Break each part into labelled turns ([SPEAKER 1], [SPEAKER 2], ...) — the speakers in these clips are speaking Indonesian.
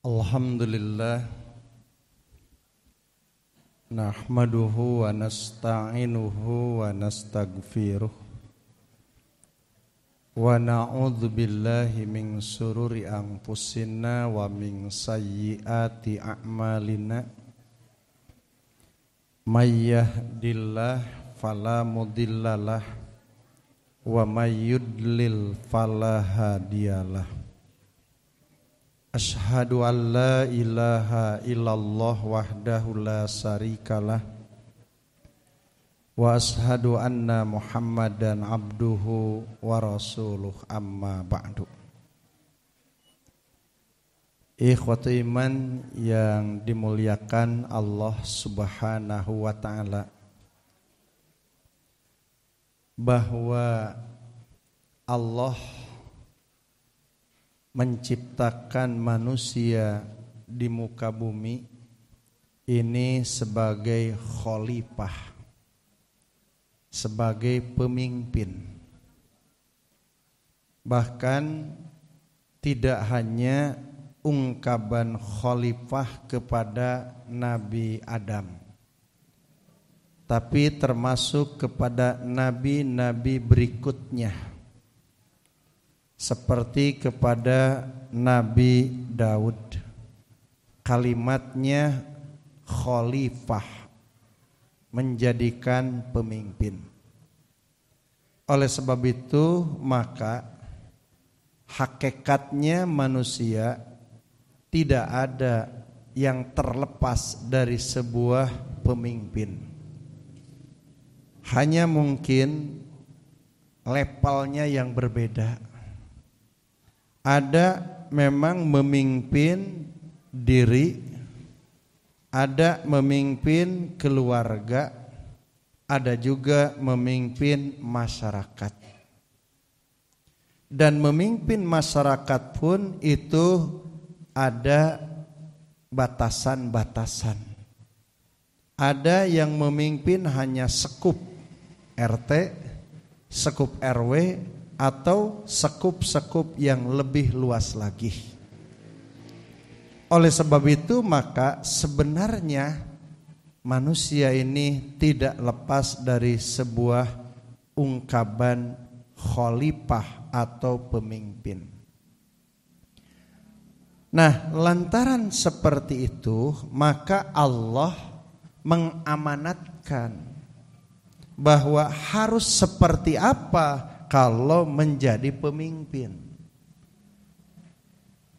[SPEAKER 1] Alhamdulillah nahmaduhu wa nasta'inuhu wa nastaghfiruh wa na'udzu billahi min sururi anfusina wa min sayyiati a'malina may yahdihillahu fala mudhillalah wa may yudlil fala hadiyalah. Asyhadu an la ilaha illallah wahdahu la syarikalah wa asyhadu anna Muhammadan abduhu wa rasuluh amma ba'du. Ikhwatu iman yang dimuliakan Allah Subhanahu wa ta'ala, bahwa Allah menciptakan manusia di muka bumi ini sebagai khalifah, sebagai pemimpin. Bahkan tidak hanya ungkapan khalifah kepada Nabi Adam, tapi termasuk kepada nabi-nabi berikutnya, seperti kepada Nabi Daud. Kalimatnya khalifah, menjadikan pemimpin. Oleh sebab itu maka hakikatnya manusia tidak ada yang terlepas dari sebuah pemimpin. Hanya mungkin levelnya yang berbeda. Ada memang memimpin diri, ada memimpin keluarga, ada juga memimpin masyarakat. Dan memimpin masyarakat pun itu ada batasan-batasan. Ada yang memimpin hanya sekup RT, sekup RW, atau sekup-sekup yang lebih luas lagi. Oleh sebab itu maka sebenarnya manusia ini tidak lepas dari sebuah ungkapan khalifah atau pemimpin. Nah, lantaran seperti itu maka Allah mengamanatkan bahwa harus seperti apa kalau menjadi pemimpin.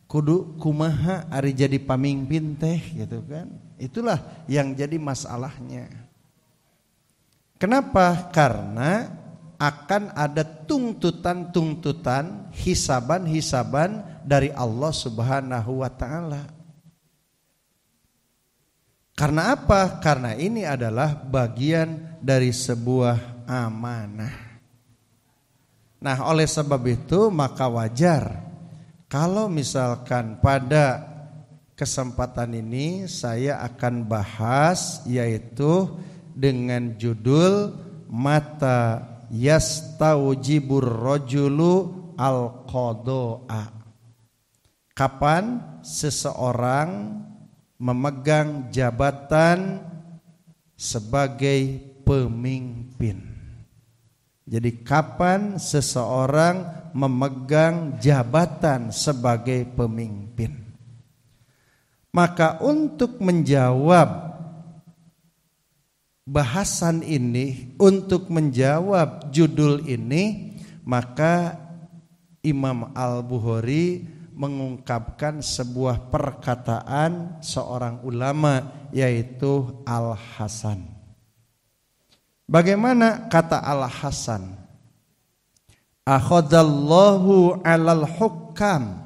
[SPEAKER 1] Kudu kumaha ari jadi pamimpin teh gitu kan. Itulah yang jadi masalahnya. Kenapa? Karena akan ada tuntutan-tuntutan, hisaban-hisaban dari Allah Subhanahu wa ta'ala. Karena apa? Karena ini adalah bagian dari sebuah amanah. Nah, oleh sebab itu maka wajar kalau misalkan pada kesempatan ini saya akan bahas yaitu dengan judul Mata yastaujibur rajulu al-qada'a. Kapan seseorang memegang jabatan sebagai pemimpin. Jadi kapan seseorang memegang jabatan sebagai pemimpin? Maka untuk menjawab bahasan ini, untuk menjawab judul ini, maka Imam Al-Bukhari mengungkapkan sebuah perkataan seorang ulama yaitu Al-Hasan. Bagaimana kata Al-Hasan? Akhadallahu 'alal hukam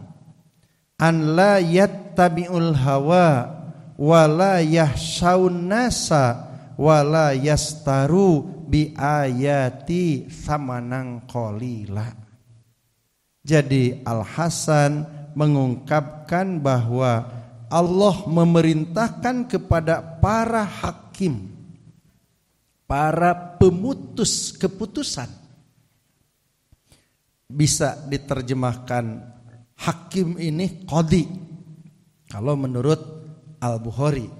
[SPEAKER 1] an la yattabi'ul hawa wa la yahshaun nasa wa la yastaru bi ayati thamanan qalila. Jadi Al-Hasan mengungkapkan bahwa Allah memerintahkan kepada para hakim, para pemutus keputusan. Bisa diterjemahkan hakim ini qadhi. Kalau menurut Al-Bukhari.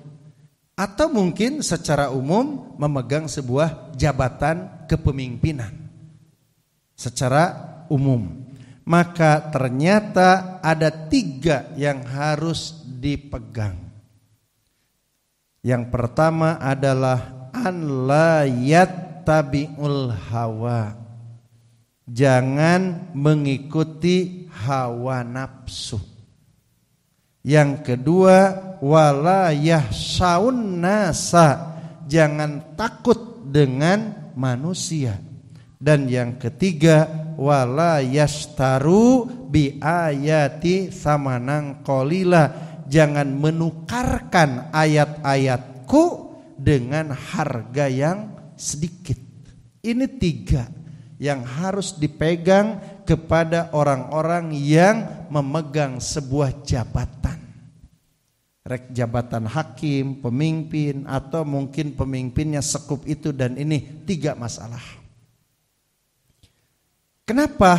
[SPEAKER 1] Atau mungkin secara umum memegang sebuah jabatan kepemimpinan secara umum. Maka ternyata ada 3 yang harus dipegang. Yang pertama adalah an la yattabi'ul hawa. Jangan mengikuti hawa nafsu. Yang kedua, wala yahsaun nasa. Jangan takut dengan manusia. Dan yang ketiga, wala yastaru bi ayati samanan qalila. Jangan menukarkan ayat-ayatku dengan harga yang sedikit. Ini 3 yang harus dipegang kepada orang-orang yang memegang sebuah jabatan. Rek jabatan hakim, pemimpin, atau mungkin pemimpinnya sekup itu dan ini 3 masalah. Kenapa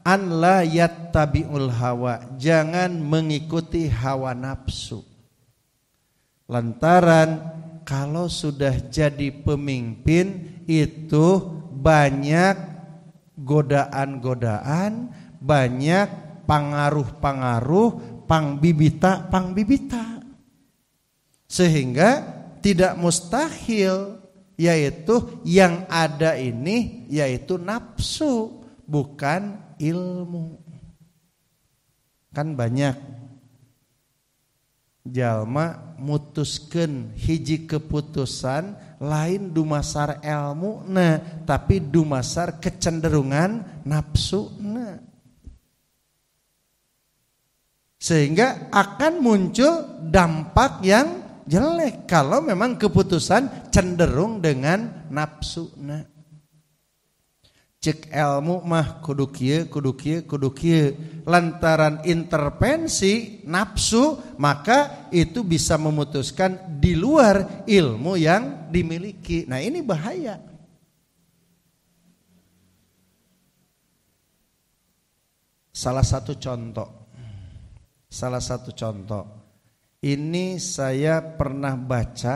[SPEAKER 1] an la yattabi'ul hawa? Jangan mengikuti hawa nafsu. Lantaran kalau sudah jadi pemimpin itu banyak godaan-godaan, banyak pangaruh-pangaruh, pangbibita. Sehingga tidak mustahil, yaitu yang ada ini yaitu nafsu, bukan ilmu. Kan banyak jalma mutuskeun hiji keputusan lain dumasar ilmu tapi dumasar kecenderungan nafsu sehingga akan muncul dampak yang jelek kalau memang keputusan cenderung dengan nafsu cek ilmu mah kudu kieu lantaran intervensi nafsu maka itu bisa memutuskan di luar ilmu yang dimiliki. Nah ini bahaya. Salah satu contoh ini saya pernah baca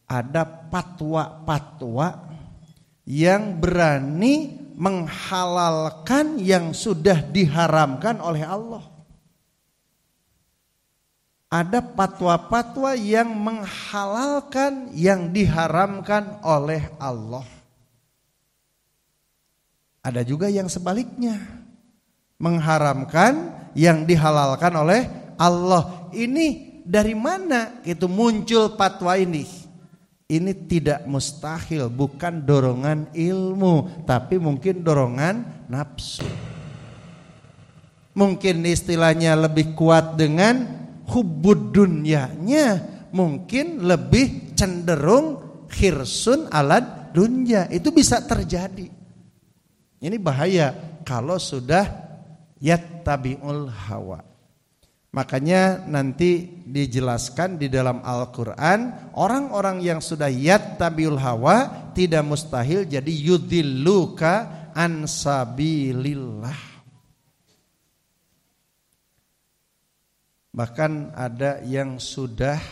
[SPEAKER 1] ada fatwa yang berani menghalalkan yang sudah diharamkan oleh Allah. Ada fatwa-fatwa yang menghalalkan yang diharamkan oleh Allah. Ada juga yang sebaliknya, mengharamkan yang dihalalkan oleh Allah. Ini dari mana itu muncul fatwa ini? Ini tidak mustahil, bukan dorongan ilmu, tapi mungkin dorongan nafsu. Mungkin istilahnya lebih kuat dengan hubbud dunyanya, mungkin lebih cenderung khirsun alad dunya. Itu bisa terjadi. Ini bahaya kalau sudah yattabi'ul hawa. Makanya nanti dijelaskan di dalam Al-Quran, orang-orang yang sudah yattabi'ul hawa tidak mustahil jadi yudilluka an sabilillah. Bahkan ada yang sudah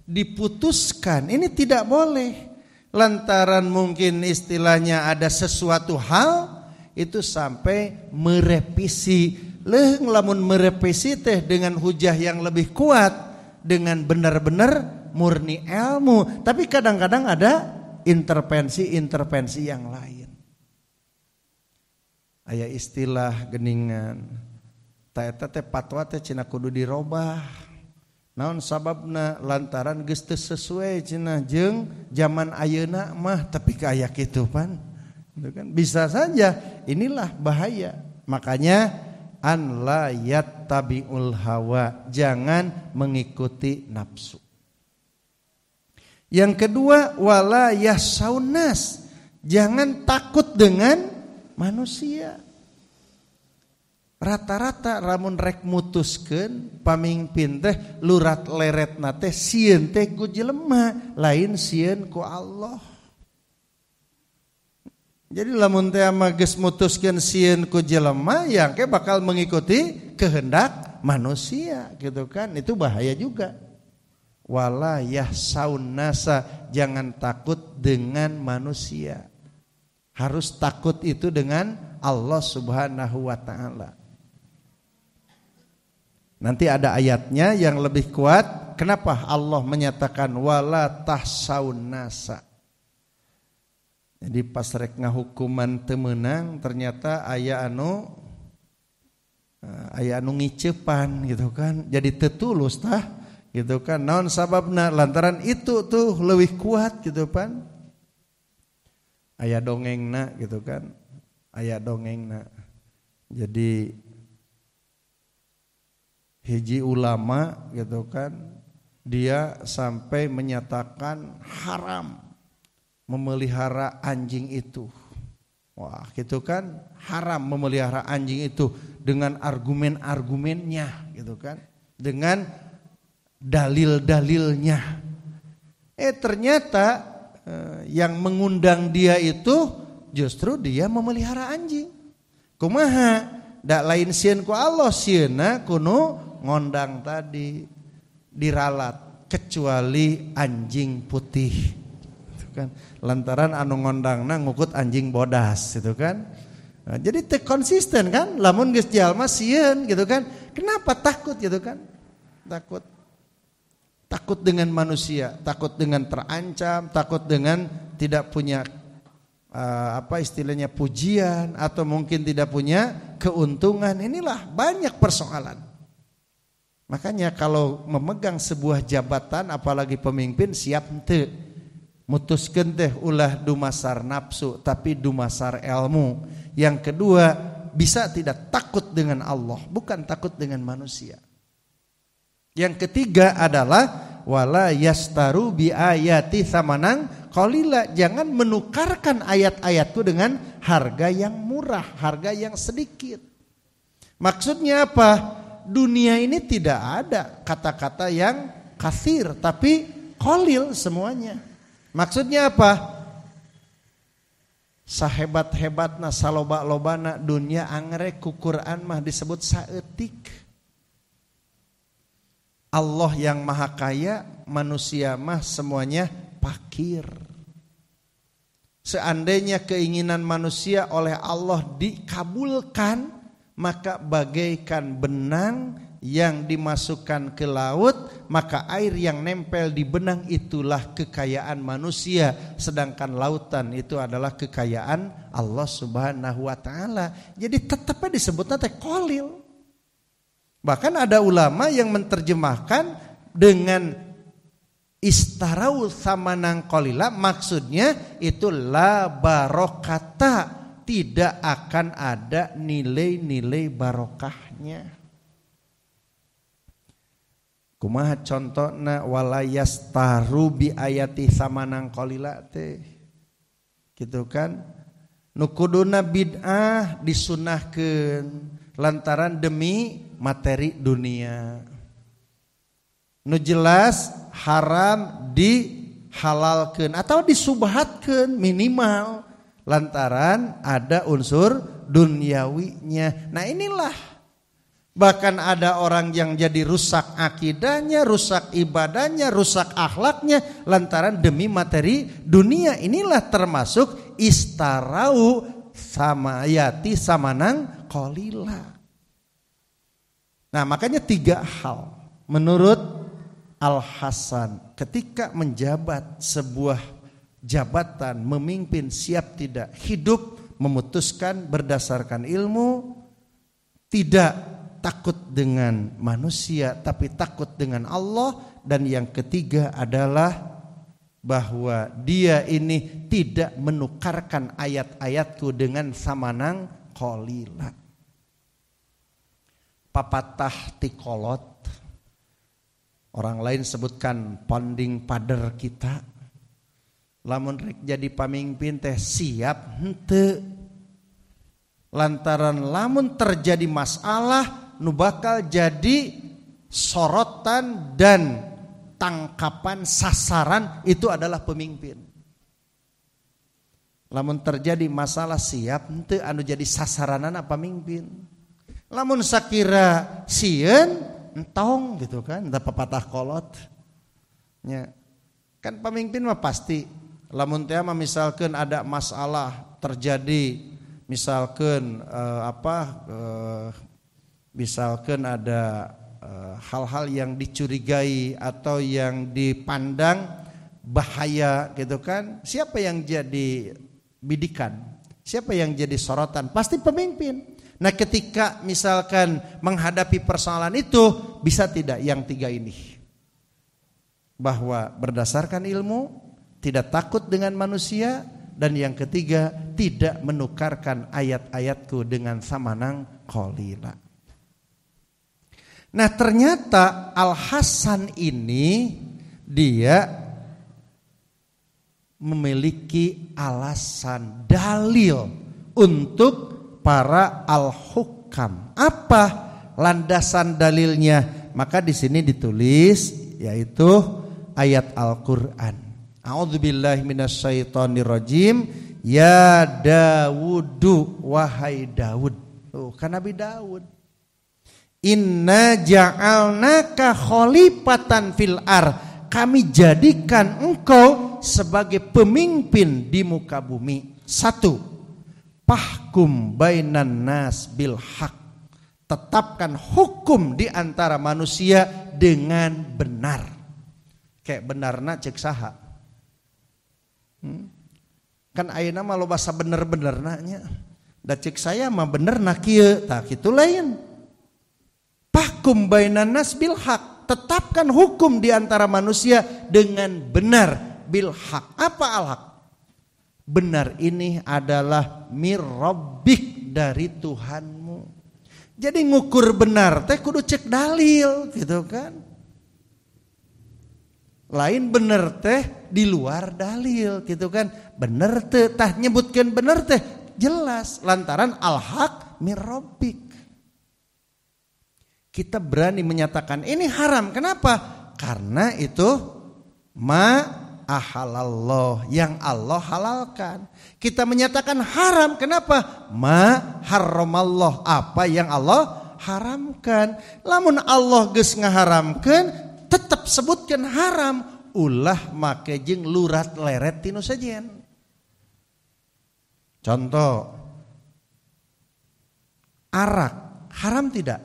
[SPEAKER 1] diputuskan ini tidak boleh, lantaran mungkin istilahnya ada sesuatu hal itu sampai merevisi. Lamun merevisi teh dengan hujah yang lebih kuat, dengan benar-benar murni ilmu, tapi kadang-kadang ada intervensi yang lain. Aya istilah geningan ta eta teh fatwa teh cenah kudu dirobah. Naon sababna? Lantaran geus teu sesuai cenah jeung zaman ayeuna mah, tapi aya kitu pan. Itu kan bisa saja. Inilah bahaya. Makanya an la yattabi'ul hawa, jangan mengikuti nafsu. Yang kedua, wala yahsaunas, jangan takut dengan manusia. Rata-rata ramun rek mutuskeun pamimpin teh lurat leretna teh sieun teh ku jelema, lain sieun ku Allah. Jadi lamun teh mah geus mutuskeun sieun ku jelema yang ke bakal mengikuti kehendak manusia gitu kan, itu bahaya juga. Wala yahsaun nasa, jangan takut dengan manusia. Harus takut itu dengan Allah Subhanahu wa taala. Nanti ada ayatnya yang lebih kuat. Kenapa Allah menyatakan wala tahsaun nasa? Jadi pas rek ngahukuman teu meunang ternyata aya anu ngicepan gitu kan. Jadi teu tulus tah. Gitu kan, naon sababna lantaran itu tuh lebih kuat gitu kan. Aya dongengna gitu kan, aya dongengna. Jadi hiji ulama gitu kan, dia sampai menyatakan haram memelihara anjing itu. Wah gitu kan, haram memelihara anjing itu dengan argumen-argumennya gitu kan, dengan dalil-dalilnya. Ternyata yang mengundang dia itu justru dia memelihara anjing. Kumaha? Da lain sieun ku Allah, sieunna kuno ngondang tadi diralat kecuali anjing putih. Itu kan. Lantaran anu ngondangna ngukut anjing bodas gitu kan. Nah, jadi teu konsisten kan, lamun geus jalma sieun gitu kan. Kenapa takut gitu kan? Takut dengan manusia, takut dengan terancam, takut dengan tidak punya istilahnya pujian, atau mungkin tidak punya keuntungan. Inilah banyak persoalan. Makanya kalau memegang sebuah jabatan apalagi pemimpin, siap henteu mutuskeun teh ulah dumasar nafsu tapi dumasar ilmu. Yang kedua, bisa tidak takut dengan Allah, bukan takut dengan manusia. Yang ketiga adalah wala yastaru bi ayati samanan qalila, jangan menukarkan ayat-ayatku dengan harga yang murah, harga yang sedikit. Maksudnya apa? Dunia ini tidak ada kata-kata yang kathir, tapi qalil semuanya. Maksudnya apa? Sahebat-hebatna saloba-lobana dunia anggrek ku Quran mah disebut saeutik. Allah yang maha kaya, manusia mah semuanya fakir. Seandainya keinginan manusia oleh Allah dikabulkan, maka bagaikan benang yang dimasukkan ke laut, maka air yang nempel di benang itulah kekayaan manusia, sedangkan lautan itu adalah kekayaan Allah Subhanahu wa taala. Jadi tetapnya disebutnya teh qalil. Bahkan ada ulama yang menerjemahkan dengan istarau samanang qalila, maksudnya itu la barokata, tidak akan ada nilai-nilai barokahnya. Kumaha contohna wala yastaru bi ayati samanang qalila teh. Gitu kan? Nu kuduna bid'ah disunahkeun lantaran demi materi dunia. Nu jelas haram dihalalkeun atau disubhatkeun minimal lantaran ada unsur duniawinya. Nah inilah, bahkan ada orang yang jadi rusak akidahnya, rusak ibadahnya, rusak akhlaknya lantaran demi materi dunia. Inilah termasuk istarau sama ayati samanang qalila. Nah makanya 3 hal menurut Al-Hasan ketika menjabat sebuah jabatan memimpin, siap tidak, hidup memutuskan berdasarkan ilmu, tidak takut dengan manusia tapi takut dengan Allah, dan yang ketiga adalah bahwa dia ini tidak menukarkan ayat-ayatku dengan samanang qalila. Papatah tikolot, orang lain sebutkan panding pader kita, lamun rek jadi pamimpin teh siap henteu, lantaran lamun terjadi masalah nu bakal jadi sorotan dan tangkapan sasaran itu adalah pemimpin. Lamun terjadi masalah siap henteu anu jadi sasaranana pamimpin. Lamun sakira sieun entong gitu kan, da pepatah kolot. Nya. Kan pemimpin mah pasti lamun teh mah misalkan ada masalah terjadi, misalkan misalkan ada hal-hal yang dicurigai atau yang dipandang bahaya gitu kan, siapa yang jadi bidikan, siapa yang jadi sorotan? Pasti pemimpin. Nah ketika misalkan menghadapi persoalan itu, bisa tidak yang tiga ini, bahwa berdasarkan ilmu, tidak takut dengan manusia, dan yang ketiga tidak menukarkan ayat-ayatku dengan samanang qalila. Nah ternyata Al-Hasan ini dia memiliki alasan dalil untuk para al-hukam. Apa landasan dalilnya? Maka di sini ditulis yaitu ayat Al-Qur'an. A'udzubillahi minasyaitonirrajim. Ya Dawudu, wahai Daud. Kan Nabi Daud. Inna ja'alnaka khalifatan fil ar. Kami jadikan engkau sebagai pemimpin di muka bumi. 1. Fahkum bainan nas bil haq. Tetapkan hukum di antara manusia dengan benar. Kayak benarna cek saha. Kan ayeuna mah loba sabener-benerna nya. Da cek saya mah benerna kieu, tah kitu lain. Fahkum bainan nas bil haq. Tetapkan hukum di antara manusia dengan benar bil haq. Apa al haq? Benar ini adalah mir rabbik, dari Tuhanmu. Jadi ngukur benar teh kudu cek dalil gitu kan. Lain bener teh di luar dalil gitu kan. Bener teh tah nyebutkeun bener teh jelas lantaran al haq mir rabbik. Kita berani menyatakan ini haram. Kenapa? Karena itu ma ahalallah, yang Allah halalkan. Kita menyatakan haram. Kenapa? Ma harramallah, apa yang Allah haramkan. Lamun Allah geus ngaharamkeun, tetap sebutkan haram. Ulah make jeung lurat leret tinu sajen. Contoh, arak haram tidak?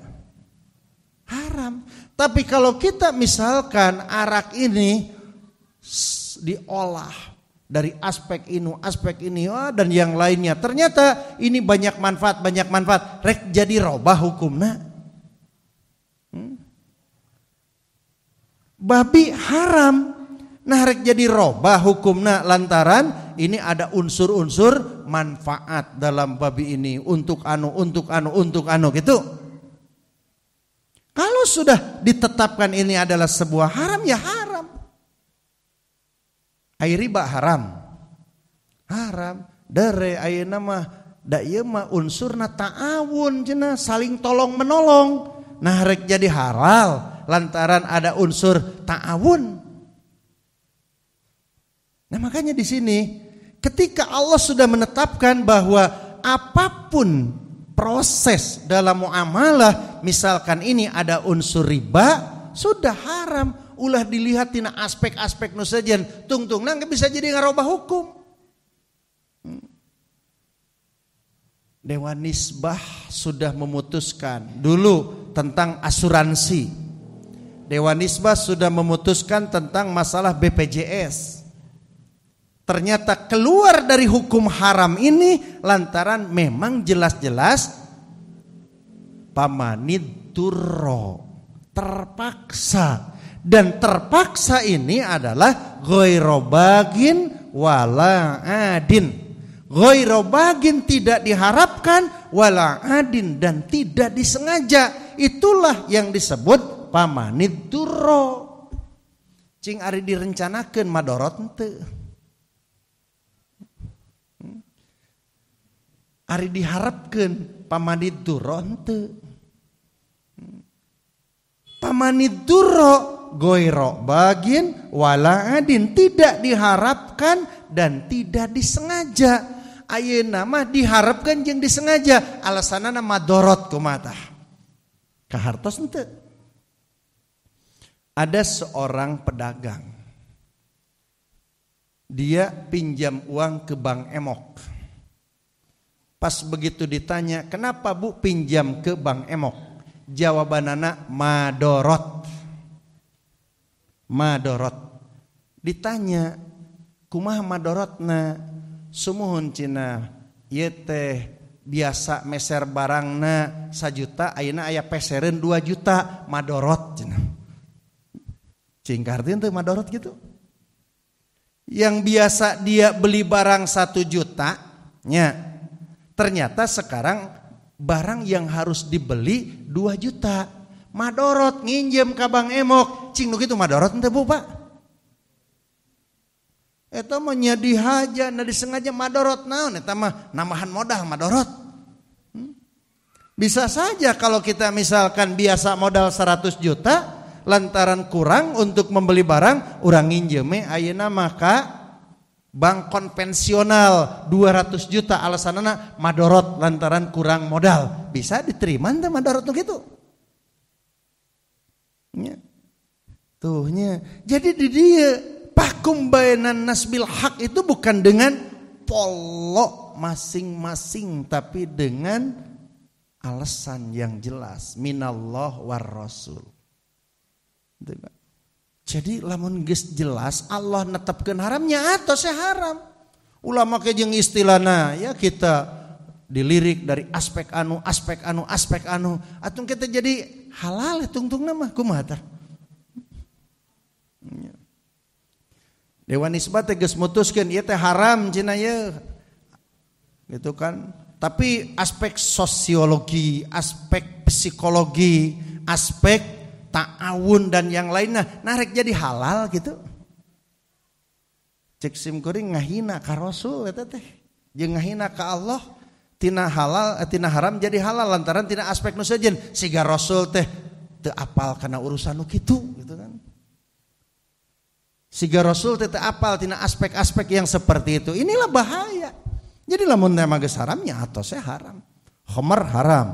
[SPEAKER 1] Haram. Tapi kalau kita misalkan arak ini diolah dari aspek ini dan yang lainnya, ternyata ini banyak manfaat, rek jadi robah hukumna. Babi haram, nah rek jadi robah hukumna lantaran ini ada unsur-unsur manfaat dalam babi ini untuk anu gitu. Kalau sudah ditetapkan ini adalah sebuah haram, ya haram. Ai riba haram. Haram. Dere ayeuna mah da ieu mah unsurna ta'awun cenah, saling tolong menolong. Nah rek jadi halal lantaran ada unsur ta'awun. Nah makanya di sini ketika Allah sudah menetapkan bahwa apapun proses dalam muamalah, misalkan ini ada unsur riba, sudah haram. Ulah dilihat tina aspek-aspek nu sajen, tungtungna geus bisa jadi ngarobah hukum. Dewan Nisbah sudah memutuskan dulu tentang asuransi. Dewan Nisbah sudah memutuskan tentang masalah BPJS. Ternyata keluar dari hukum haram ini lantaran memang jelas-jelas pamanid turro, terpaksa. Dan terpaksa ini adalah ghairobagin wala adin. Ghairobagin tidak diharapkan, wala adin dan tidak disengaja. Itulah yang disebut pamanid turro. Cing ari direncanakeun madorot henteu. Ari diharapkan pamanid durro henteu. Pamanid durro goiro bagin wala adin, tidak diharapkan dan tidak disengaja. Ayeuna mah diharapkan jeung disengaja, alasanana madorot kumaha tah. Kahartos henteu. Ada seorang pedagang. Dia pinjam uang ke Bank Emok. Pas begitu ditanya, "Kenapa Bu pinjam ke Bank Emok?" Jawabanana madorot. Madorot. Ditanya, "Kumaha madorotna?" Sumuhun cina, ieu teh biasa meser barangna 1 juta, ayeuna aya pesereun 2 juta, madorot cina. Cingkartin teh madorot gitu. Yang biasa dia beli barang 1 juta, nya ternyata sekarang barang yang harus dibeli 2 juta. Madorot nginjem ka Bank Emok. Cing nu kitu madorot henteu Bu Pak? Eta mah nya dihaja, na disengaja madorot naon eta mah nambahan modal madorot. Bisa saja kalau kita misalkan biasa modal 100 juta lantaran kurang untuk membeli barang, urang nginjem ayeuna maka bank konvensional 200 juta alasanana madorot lantaran kurang modal. Bisa diterima teh madorot nu kitu. Nya. Tuh nya. Jadi di dia Pahkum bainan nas bil haq itu bukan dengan polok masing-masing, tapi dengan alasan yang jelas, minallah war rasul. Jadi lamun geus jelas Allah netepkeun haramnya atau haram. Ulama ke jeung istilahna ya kita dilirik dari aspek anu atung kita jadi halal tungtungna mah kumaha tah. Dewan Nisbat geus mutuskeun ieu teh haram cenah ye. Gitu kan. Tapi aspek sosiologi, aspek psikologi, aspek ta'awun dan yang lainnya narek jadi halal gitu. Cek sim kuring ngahina ka Rasul eta teh. Jeung ngahina ka Allah tina halal tina haram jadi halal lantaran tina aspek nu sejen siga Rasul teh teu apal kana urusan nu kitu gitu kan. Siga Rasul teh apal tina aspek-aspek yang seperti itu. Inilah bahaya. Jadi lamun nama geus haramnya atau saya haram. Khamar haram.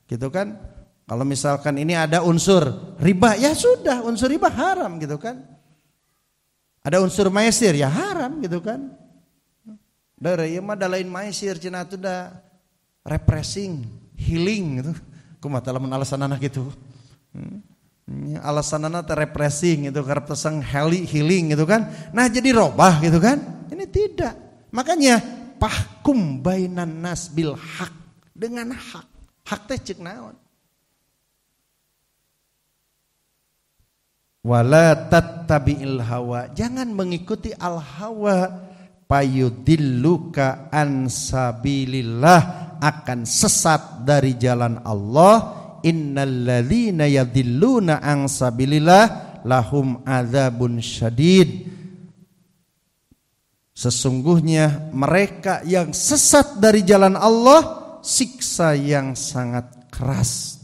[SPEAKER 1] Gitu kan? Kalau misalkan ini ada unsur riba, ya sudah unsur riba haram gitu kan. Ada unsur maisir ya haram gitu kan. Dari ieu mah da lain maisir cenah teh da refreshing, healing gitu. Kumaha tah lamun alasanana gitu. Alasanana teh refreshing itu karep teseng healing gitu kan. Nah jadi robah gitu kan. Ini tidak. Makanya pahkum bainan nas bil haq, dengan hak. Hak teh ceuk naon? Wala tattabi'il hawa, jangan mengikuti al hawa, payudilluka an sabilillah, akan sesat dari jalan Allah. Innalladzina yadilluna an sabilillah lahum adzabun syadid. Sesungguhnya mereka yang sesat dari jalan Allah siksa yang sangat keras.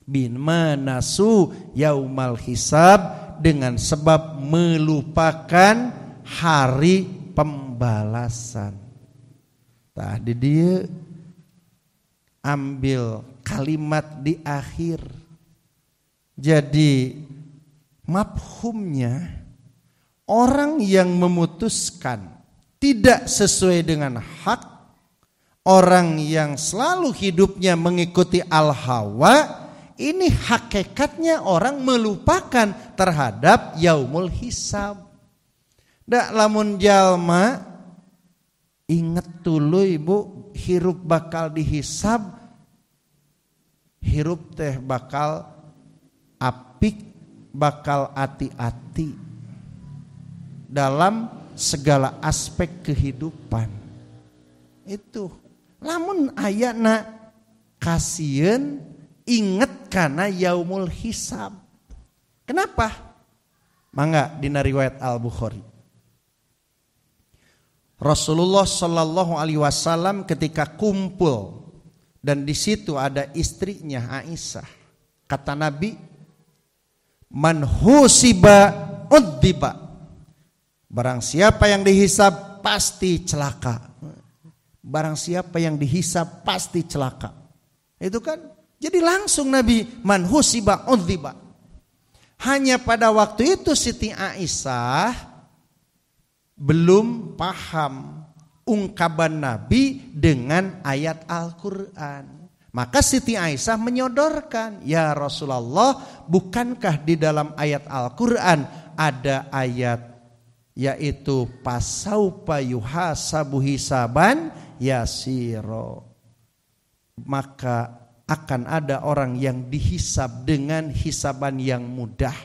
[SPEAKER 1] Bima nasu yaumal hisab, dengan sebab melupakan hari pembalasan. Tadi dia ambil kalimat di akhir. Jadi mafhumnya orang yang memutuskan tidak sesuai dengan hak, orang yang selalu hidupnya mengikuti al-hawa, ini hakikatnya orang melupakan terhadap yaumul hisab. Da lamun jalma inget tuluy Bu, hirup bakal dihisab, hirup teh bakal apik, bakal ati-ati dalam segala aspek kehidupan. Itu lamun ayana kasieun inget kana yaumul hisab. Kenapa? Mangga dina riwayat Al-Bukhari. Rasulullah sallallahu alaihi wasallam ketika kumpul dan di situ ada istrinya Aisyah. Kata Nabi, "Man husiba udziba." Barang siapa yang dihisab pasti celaka. Barang siapa yang dihisab pasti celaka. Itu kan Jadi langsung Nabi man husiba udziba. Hanya pada waktu itu Siti Aisyah belum paham ungkapan Nabi dengan ayat Al-Quran. Maka Siti Aisyah menyodorkan, ya Rasulullah, bukankah di dalam ayat Al-Quran ada ayat yaitu pasaupa yuhasabu hisaban yasiro. Maka akan ada orang yang dihisab dengan hisaban yang mudah.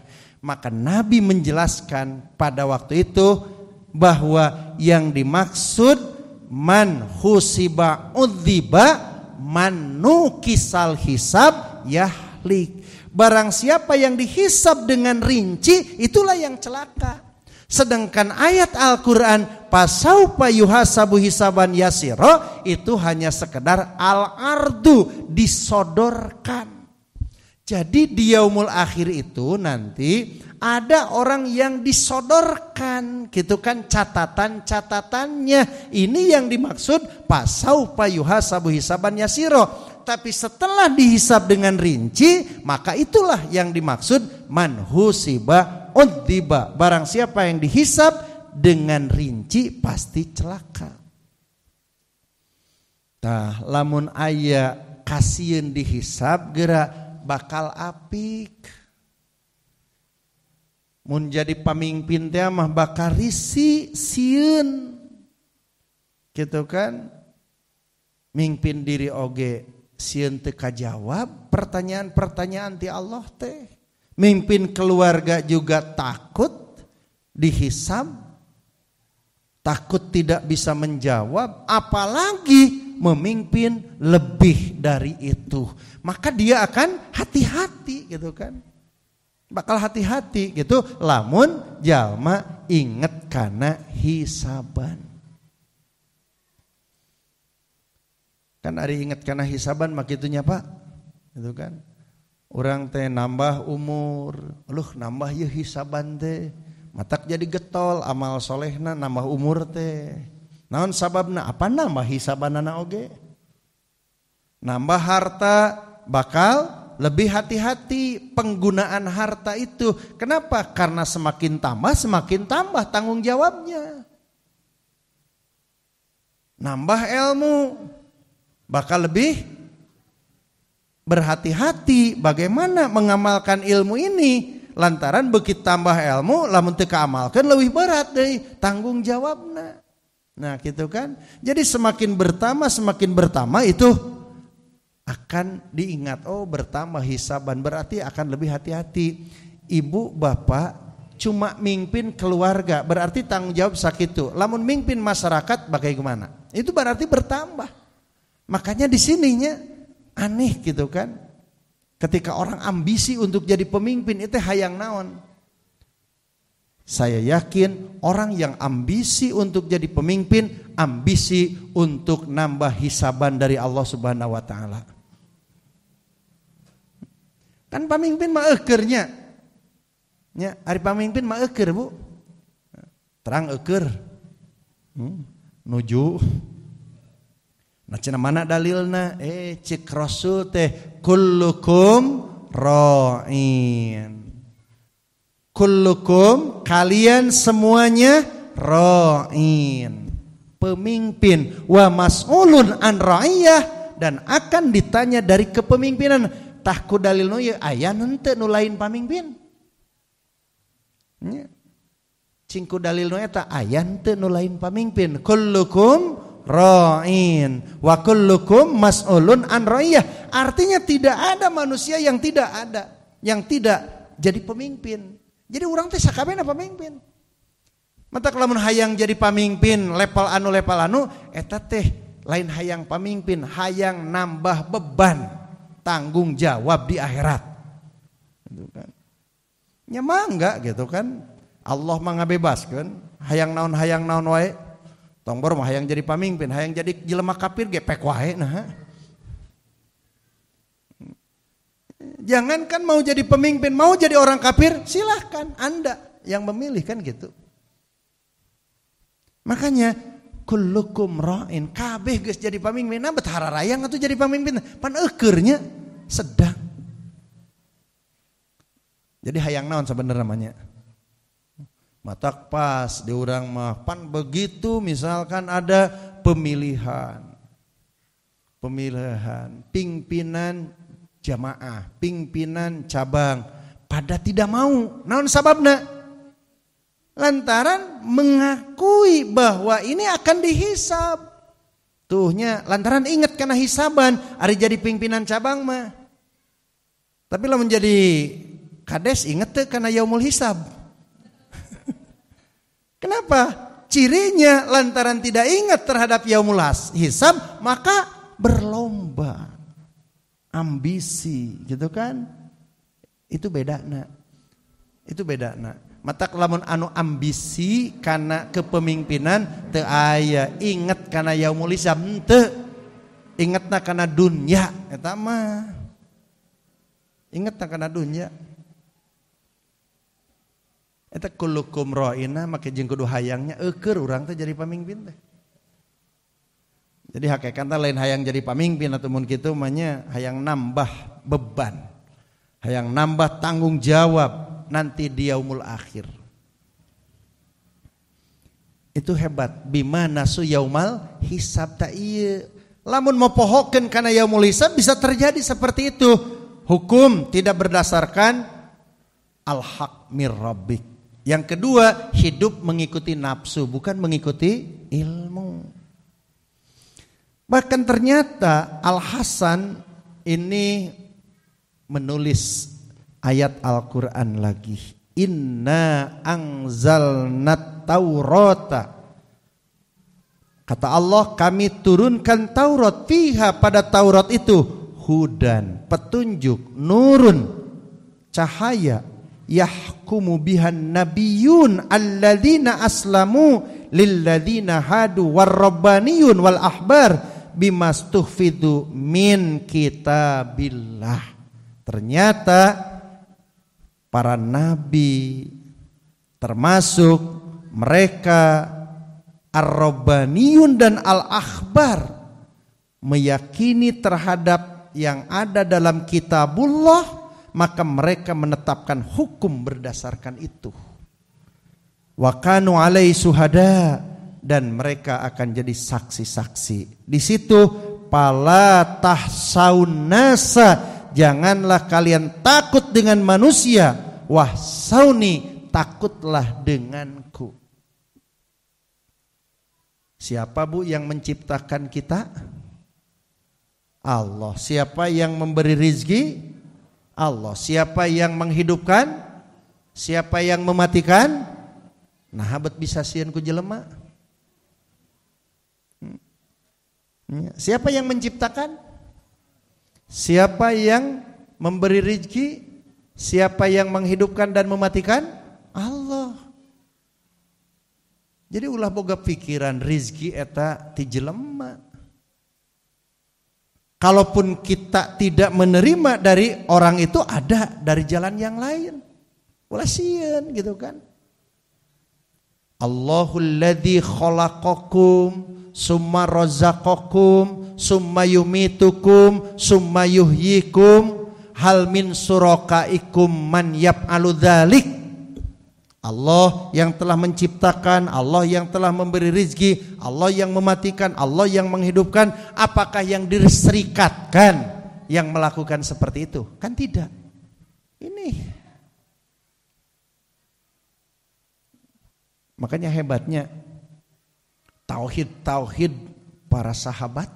[SPEAKER 1] Maka Nabi menjelaskan pada waktu itu bahwa yang dimaksud man husiba udziba man nukisal hisab yahlik. Barang siapa yang dihisab dengan rinci, itulah yang celaka. Sedangkan ayat Al-Quran pasaupa yuhasabu hisaban yasiro itu hanya sekedar al-ardu, disodorkan. Jadi di yaumul akhir itu nanti ada orang yang disodorkan gitu kan catatan-catatannya. Ini yang dimaksud pasaupa yuhasabu hisaban yasiro. Tapi setelah dihisab dengan rinci, maka itulah yang dimaksud man husiba udziba. Barang siapa yang dihisab dengan rinci pasti celaka. Tah lamun aya kasieun dihisab geura bakal apik. Mun jadi pamimpin teh mah bakal risi sieun. Gitu kan? Mimpin diri oge sieun teu kajawab pertanyaan-pertanyaan ti Allah teh. Mimpin keluarga juga takut dihisab, takut tidak bisa menjawab, apalagi memimpin lebih dari itu. Maka dia akan hati-hati gitu kan. Bakal hati-hati gitu lamun jalma inget kana hisaban. Kan ari inget kana hisaban mah kitunya Pak. Gitu kan. Urang teh nambah umur, nambah ye hisaban teh. Matak jadi getol amal solehna nambah umur teh. Naon sababna? Apa nambah hisabanana oge? Nambah harta bakal lebih hati-hati penggunaan harta itu. Kenapa? Karena semakin tambah tanggung jawabnya. Nambah ilmu bakal lebih berhati-hati bagaimana mengamalkan ilmu ini. Lantaran begitu tambah ilmu lamun teu kaamalkeun leuwih berat deui tanggung jawabna. Nah, gitu kan? Jadi semakin bertambah itu akan diingat, oh bertambah hisaban berarti akan lebih hati-hati. Ibu bapak cuma mimpin keluarga berarti tanggung jawab sakitu. Lamun mimpin masyarakat bagaimana? Itu berarti bertambah. Makanya di sininya aneh gitu kan. Ketika orang ambisi untuk jadi pemimpin itu hayang naon. Saya yakin orang yang ambisi untuk jadi pemimpin, ambisi untuk nambah hisaban dari Allah Subhanahu wa taala. Kan pemimpin mah eukeurnya. Nya, ari pamimpin mah eukeur, Bu. Terang eukeur. Nuju. Nah cenah mana dalilna? Cik Rasul teh kullukum ra'in. Kullukum kalian semuanya ra'in. Pemimpin wa mas'ulun an ra'iyah dan akan ditanya dari kepemimpinan. Tah ku dalilna ye aya henteu nu lain pamimpin. Nya. Cing ku dalilna eta aya henteu nu lain pamimpin. Kullukum ra'in wa kullukum mas'ulun an ra'iyah. Artinya tidak ada manusia yang tidak jadi pemimpin. Jadi orang teh sakabehna pemimpin. Matak lamun hayang jadi pamimpin level anu eta teh lain hayang pamimpin, hayang nambah beban tanggung jawab di akhirat. Gitu kan. Nya mangga gitu kan. Allah mah ngabebaskeun, hayang naon wae. Tongbor mah hayang jadi pamimpin, hayang jadi jelema kafir ge pek wae nah. Jangankan mau jadi pemimpin, mau jadi orang kafir, silahkan Anda yang memilih kan gitu. Makanya kullukum ra'in, kabeh geus jadi pamimpin, nah bet hararayang atuh jadi pamimpin, pan eukeurnya sedang. Jadi hayang naon sebenarnya namanya. Matak pas di urang mah pan begitu misalkan ada pemilihan pimpinan jamaah, pimpinan cabang pada tidak mau. Naon sababna? Lantaran mengakui bahwa ini akan dihisab. Tuhnya lantaran ingat karena hisaban ari jadi pimpinan cabang mah. Tapi lah menjadi kades inget teh karena yaumul hisab. Kenapa? Cirinya lantaran tidak ingat terhadap yaumul hisab maka berlomba, ambisi, gitu kan? Itu beda nak. Matak lamun anu ambisi karena kepemimpinan teu aya inget karena yaumul hisab teu. Ingetna karena dunya eta mah. Ingetna karena dunya. Eta kullukum ra'ina make jeung kudu hayangnya eukeur urang teh jadi pamimpin teh. Jadi hakikatna lain hayang jadi pamimpin atau mun kitu mah nya hayang nambah beban. Hayang nambah tanggung jawab nanti di yaumul akhir. Itu hebat. Bima nasu yaumal hisab ta ieu. Lamun mau pohokeun kana yaumul hisab bisa terjadi seperti itu. Hukum tidak berdasarkan al-haq mir rabbik. Yang kedua, hidup mengikuti nafsu, bukan mengikuti ilmu. Bahkan ternyata Al-Hasan ini menulis ayat Al-Quran lagi. Inna anzalnat taurata. Kata Allah, kami turunkan Taurat. Fiha pada Taurat itu hudan, petunjuk, nurun, cahaya. Yahkumu bihan nabiyun alladzina aslamu lilladzina hadu warrabbaniyun wal ahbar bimastuhfidu min kitabillah. Ternyata para nabi termasuk mereka ar-rabbaniyun dan al-ahbar meyakini terhadap yang ada dalam kitabullah, maka mereka menetapkan hukum berdasarkan itu. Wa kanu alaihi syuhada, dan mereka akan jadi saksi-saksi. Di situ pala tahsaun nasa, janganlah kalian takut dengan manusia, wahsauni, takutlah denganku. Siapa Bu yang menciptakan kita? Allah. Siapa yang memberi rizki? Allah. Siapa yang menghidupkan? Siapa yang mematikan? Nah, habat bisa sieun ku jelema. Siapa yang menciptakan? Siapa yang memberi rezeki? Siapa yang menghidupkan dan mematikan? Allah. Jadi ulah boga pikiran rezeki eta ti jelema. Kalaupun kita tidak menerima dari orang itu, ada dari jalan yang lain. Ulah sieun gitu kan. Allahul ladzi khalaqakum summa razaqakum summa yumitukum summa yuhyikum hal min surakaikum man yaf'alu dzalik. Allah yang telah menciptakan, Allah yang telah memberi rizki, Allah yang mematikan, Allah yang menghidupkan. Apakah yang diserikatkan yang melakukan seperti itu? Kan tidak. Ini makanya hebatnya tauhid para sahabat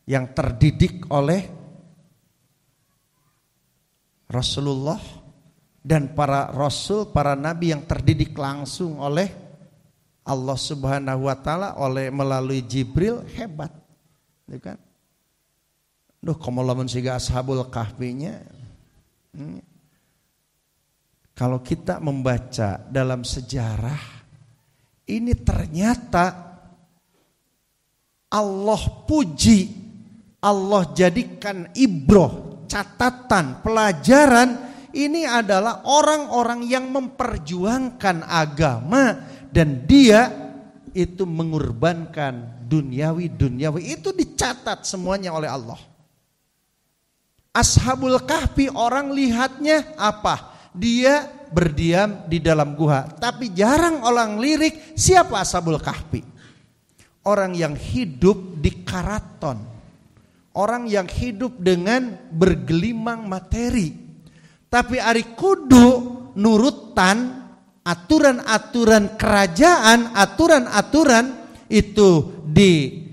[SPEAKER 1] yang terdidik oleh Rasulullah dan para rasul, para nabi yang terdidik langsung oleh Allah Subhanahu wa taala melalui Jibril, hebat. Ya kan? Duh, komo lamun siga ashabul kahfinya. Kalau kita membaca dalam sejarah, ini ternyata Allah puji, Allah jadikan ibroh, catatan, pelajaran. Ini adalah orang-orang yang memperjuangkan agama dan dia itu mengorbankan duniawi. Itu dicatat semuanya oleh Allah. Ashabul Kahfi orang lihatnya apa? Dia berdiam di dalam gua. Tapi jarang orang lirik siapa Ashabul Kahfi. Orang yang hidup di karaton. Orang yang hidup dengan bergelimang materi. Tapi ari kudu nurutan aturan-aturan kerajaan, aturan-aturan itu di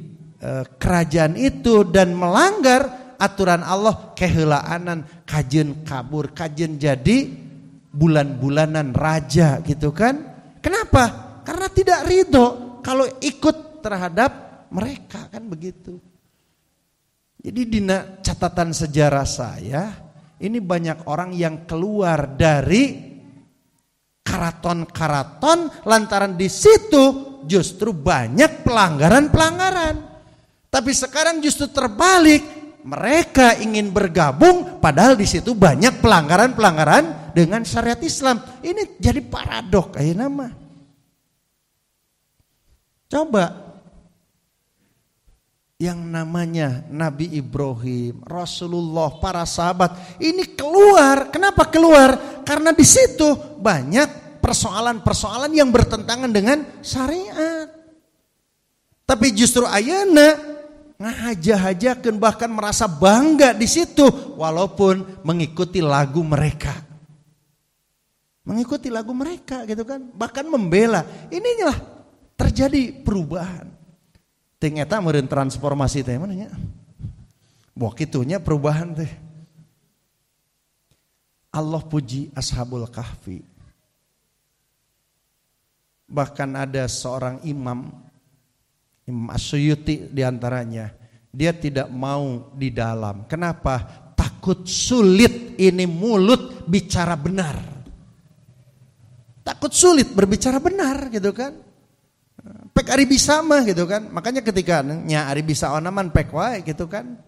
[SPEAKER 1] kerajaan itu dan melanggar aturan Allah kehilaanan kajen kabur, kajen jadi bulan-bulanan raja gitu kan. Kenapa? Karena tidak ridho kalau ikut terhadap mereka kan begitu. Jadi di catatan sejarah saya ini banyak orang yang keluar dari karaton-karaton lantaran di situ justru banyak pelanggaran-pelanggaran. Tapi sekarang justru terbalik, mereka ingin bergabung padahal di situ banyak pelanggaran-pelanggaran dengan syariat Islam. Ini jadi paradok aya nama. Coba yang namanya Nabi Ibrahim, Rasulullah, para sahabat ini keluar. Kenapa keluar? Karena di situ banyak persoalan-persoalan yang bertentangan dengan syariat. Tapi justru ayeuna ngahaja-hajakeun bahkan merasa bangga di situ walaupun mengikuti lagu mereka. Mengikuti lagu mereka gitu kan, bahkan membela. Inilah terjadi perubahan. Ting eta meureun transformasi teh mana nya? Boh kitunya perubahan teh. Allah puji Ashabul Kahfi. Bahkan ada seorang Imam As-Suyuti diantaranya, dia tidak mau di dalam. Kenapa? Takut sulit ini mulut bicara benar. Takut sulit berbicara benar gitu kan. Pek ari bisa mah gitu kan. Makanya ketika nya ari bisa onaman pek wae gitu kan.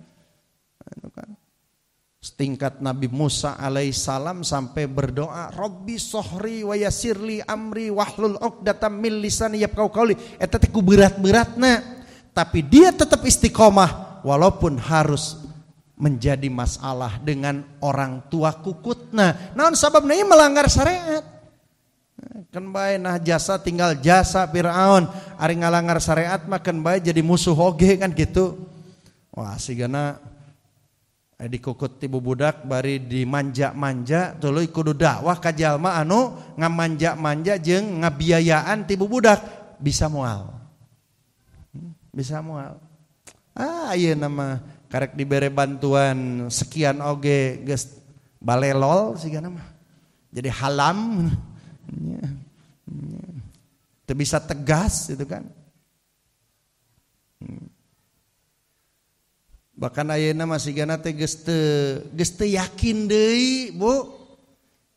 [SPEAKER 1] Setingkat Nabi Musa alaihissalam sampai berdoa, Rabbi sohri wa yasirli amri wahlul uqdatam min lisani yafqahu qauli. Eta teh ku berat-beratna, tapi dia tetap istiqomah walaupun harus menjadi masalah dengan orang tua kukutna. Naon sababna ieu melanggar syariat. Kan bae nah jasa tinggal jasa Firaun, ari ngalanggar syariat mah kan bae jadi musuh oge kan gitu. Wah sigana dikukut ti budak bari dimanja-manja tuluy kudu dakwah ka jalma anu ngamanja-manja jeung ngabiayaan ti budak bisa moal. Bisa moal. Ayeuna mah karek dibere bantuan sekian oge geus balelol sigana mah. Jadi halam. Teu bisa tegas gitu kan. Bahkan ayeuna mah sigana teh geus teu yakin deui, Bu.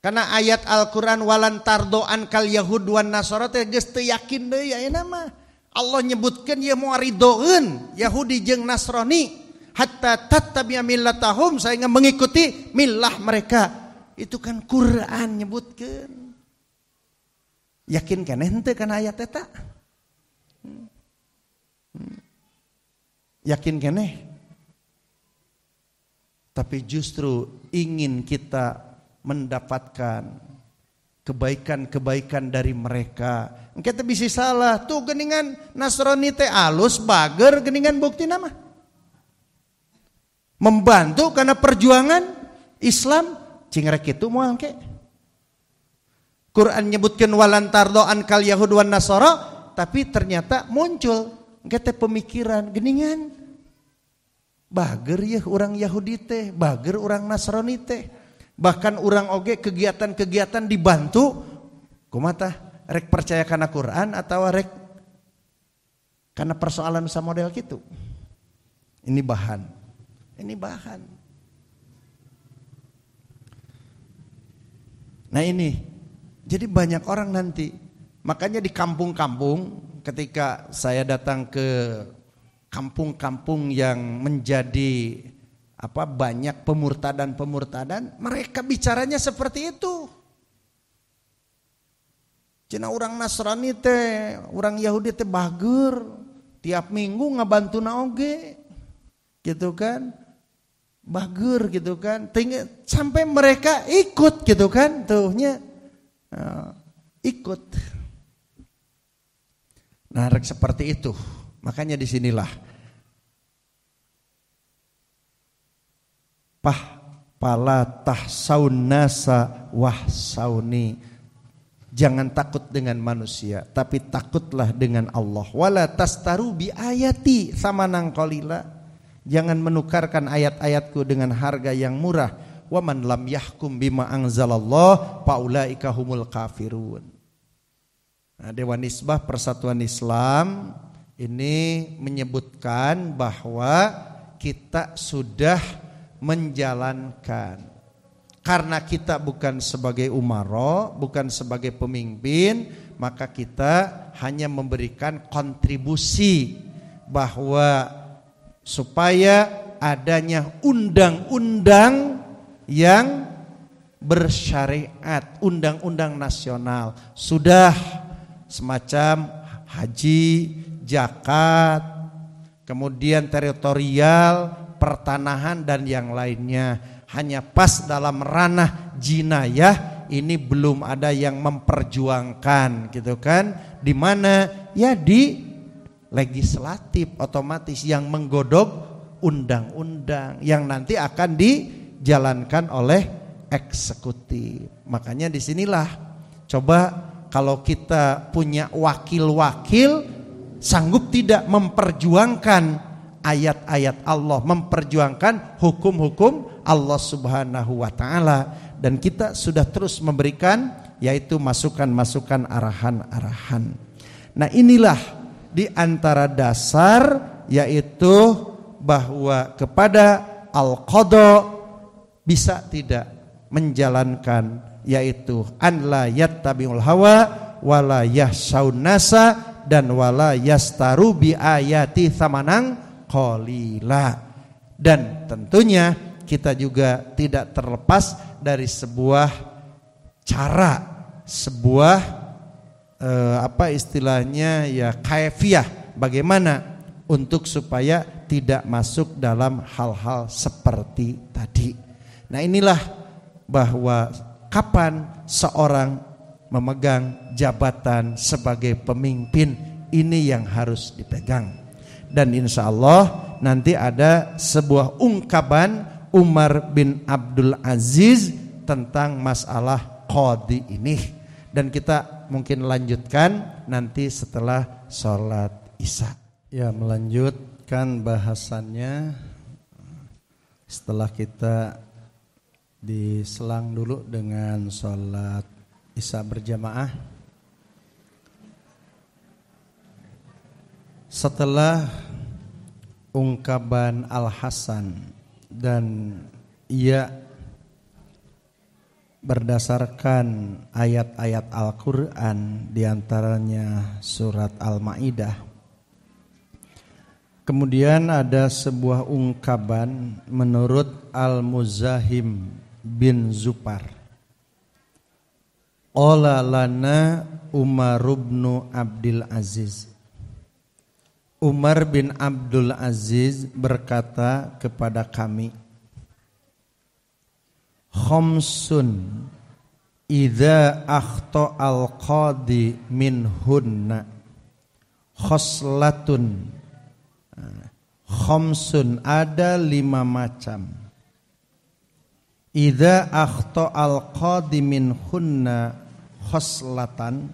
[SPEAKER 1] Karena ayat Al-Qur'an walan tardoan kal yahud wan nasara teh geus teu yakin deui ayeuna mah. Allah nyebutkeun ieu moal ridoeun Yahudi jeung Nasrani hatta tattabi'a millatahum sehingga mengikuti millah mereka. Itu kan Quran nyebutkeun. Yakin keneh henteu kana ayat eta? Yakin keneh? Tapi justru ingin kita mendapatkan kebaikan-kebaikan dari mereka. Kita bisa salah. Tuh geningan Nasrani teh alus bager geningan bukti nama. Membantu karena perjuangan Islam cingrek itu moal ke. Quran nyebutkan walan tardoan kal yahud wan nasara, tapi ternyata muncul kita pemikiran geningan bager ya orang Yahudi teh, bager orang Nasrani teh. Bahkan orang oge kegiatan-kegiatan dibantu kumaha rek percaya kana Quran atau rek karena persoalan sama model gitu. Ini bahan. Nah ini jadi banyak orang nanti. Makanya di kampung-kampung ketika saya datang ke kampung-kampung yang menjadi banyak pemurtadan, mereka bicaranya seperti itu. Cina orang Nasrani teh, orang Yahudi teh bager, tiap minggu ngabantu oge, gitu kan? bager gitu kan, sampai mereka ikut gitu kan, tuhnya ikut. Nah, seperti itu. Makanya disinilah pala tahsaun nasa wahsauni. Jangan takut dengan manusia, tapi takutlah dengan Allah. Wala tastaru bi ayati samanan qalila. Jangan menukarkan ayat-ayatku dengan harga yang murah. Wa man lam yahkum bima anzalallah faulaika humul kafirun. Nah, Dewan Nisbah Persatuan Islam ini menyebutkan bahwa kita sudah menjalankan. Karena kita bukan sebagai umaro, bukan sebagai pemimpin, maka kita hanya memberikan kontribusi bahwa supaya adanya undang-undang yang bersyariat, undang-undang nasional. Sudah semacam haji, zakat, kemudian teritorial, pertanahan dan yang lainnya. Hanya pas dalam ranah jinayah ini belum ada yang memperjuangkan gitu kan. Di mana ya di legislatif otomatis yang menggodok undang-undang yang nanti akan dijalankan oleh eksekutif. Makanya disinilah coba kalau kita punya wakil-wakil sanggup tidak memperjuangkan ayat-ayat Allah, memperjuangkan hukum-hukum Allah Subhanahu wa taala, dan kita sudah terus memberikan yaitu masukan-masukan, arahan-arahan. Nah, inilah di antara dasar yaitu bahwa kepada al-qada bisa tidak menjalankan yaitu an la yattabi'ul hawa wala yahsaun nasa dan wala yastaru bi ayati tsamanang qalila. Dan tentunya kita juga tidak terlepas dari sebuah cara, sebuah apa istilahnya ya, kaifiah bagaimana untuk supaya tidak masuk dalam hal-hal seperti tadi. Nah, inilah bahwa kapan seorang memegang jabatan sebagai pemimpin, ini yang harus dipegang. Dan insya Allah nanti ada sebuah ungkapan Umar bin Abdul Aziz tentang masalah qadhi ini, dan kita mungkin lanjutkan nanti setelah sholat isya. Ya, melanjutkan bahasannya setelah kita diselang dulu dengan sholat isya berjamaah. Setelah ungkapan Al-Hasan dan ia berdasarkan ayat-ayat Al-Quran, diantaranya surat Al-Ma'idah. Kemudian ada sebuah ungkapan menurut Al-Muzahim bin Zupar. Qala lana Umar bin Abdul Aziz. Umar bin Abdul Aziz berkata kepada kami, khamsun idza akhta al-qadi minhunna khoslatun. Khamsun, ada 5 macam. Idza akhta al-qadi minhunna khoslatan,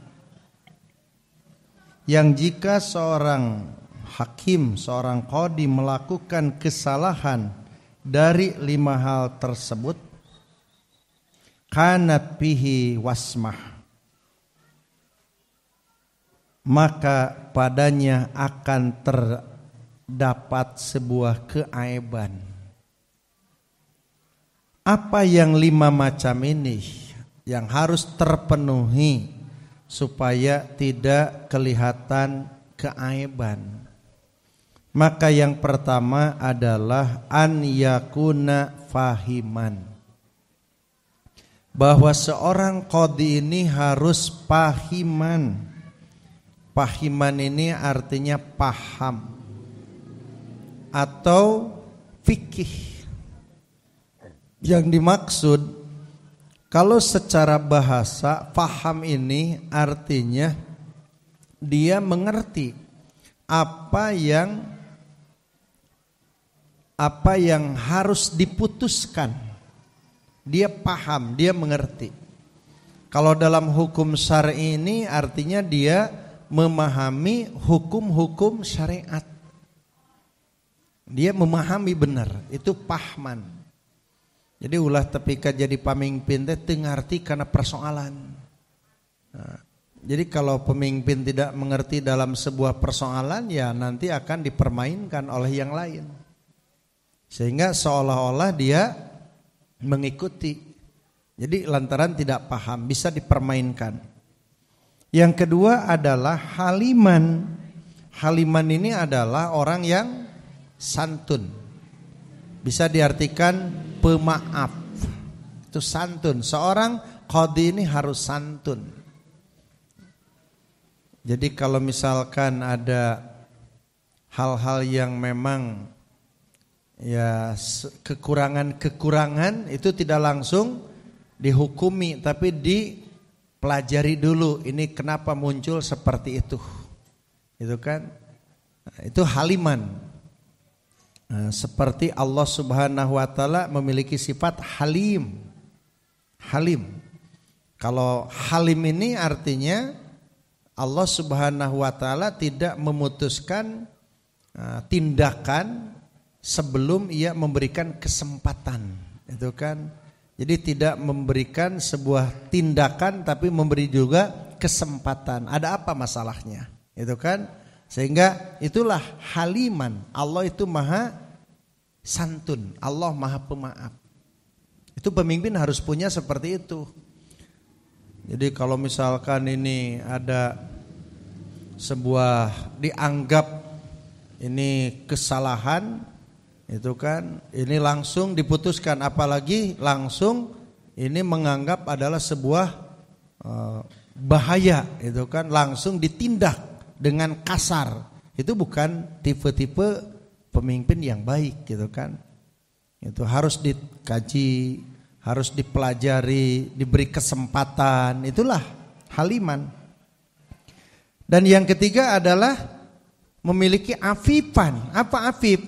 [SPEAKER 1] yang jika seorang hakim, seorang qadi melakukan kesalahan dari 5 hal tersebut, kanat bihi wasmah, maka padanya akan terdapat sebuah keaiban. Apa yang 5 macam ini yang harus terpenuhi supaya tidak kelihatan keaiban? Maka yang pertama adalah an yakuna fahiman, bahwa seorang qadhi ini harus pahiman. Pahiman ini artinya paham atau fikih. Yang dimaksud kalau secara bahasa paham ini artinya dia mengerti apa yang harus diputuskan. Dia paham, dia mengerti. Kalau dalam hukum syar'i ini artinya dia memahami hukum-hukum syariat. Dia memahami benar, itu pahman. Jadi ulah tepika jadi pamimpin teh teu ngarti karena persoalan. Nah, jadi kalau pemimpin tidak mengerti dalam sebuah persoalan, ya nanti akan dipermainkan oleh yang lain. Sehingga seolah-olah dia mengikuti. Jadi lantaran tidak paham bisa dipermainkan. Yang kedua adalah haliman. Haliman ini adalah orang yang santun. Bisa diartikan pemaaf. Itu santun. Seorang qadhi ini harus santun. Jadi kalau misalkan ada hal-hal yang memang ya kekurangan itu tidak langsung dihukumi, tapi dipelajari dulu ini kenapa muncul seperti itu kan. Nah, itu haliman. Nah, seperti Allah Subhanahu wa taala memiliki sifat halim. Kalau halim ini artinya Allah Subhanahu wa taala tidak memutuskan tindakan sebelum ia memberikan kesempatan, itu kan. Jadi tidak memberikan sebuah tindakan tapi memberi juga kesempatan. Ada apa masalahnya? Itu kan? Sehingga itulah haliman. Allah itu maha santun. Allah maha pemaaf. Itu pemimpin harus punya seperti itu. Jadi kalau misalkan ini ada sebuah dianggap ini kesalahan, itu kan ini langsung diputuskan, apalagi langsung ini menganggap adalah sebuah bahaya, itu kan langsung ditindak dengan kasar. Itu bukan tipe-tipe pemimpin yang baik, gitu kan. Itu harus dikaji, harus dipelajari, diberi kesempatan. Itulah haliman. Dan yang ketiga adalah memiliki afifan. Apa afif?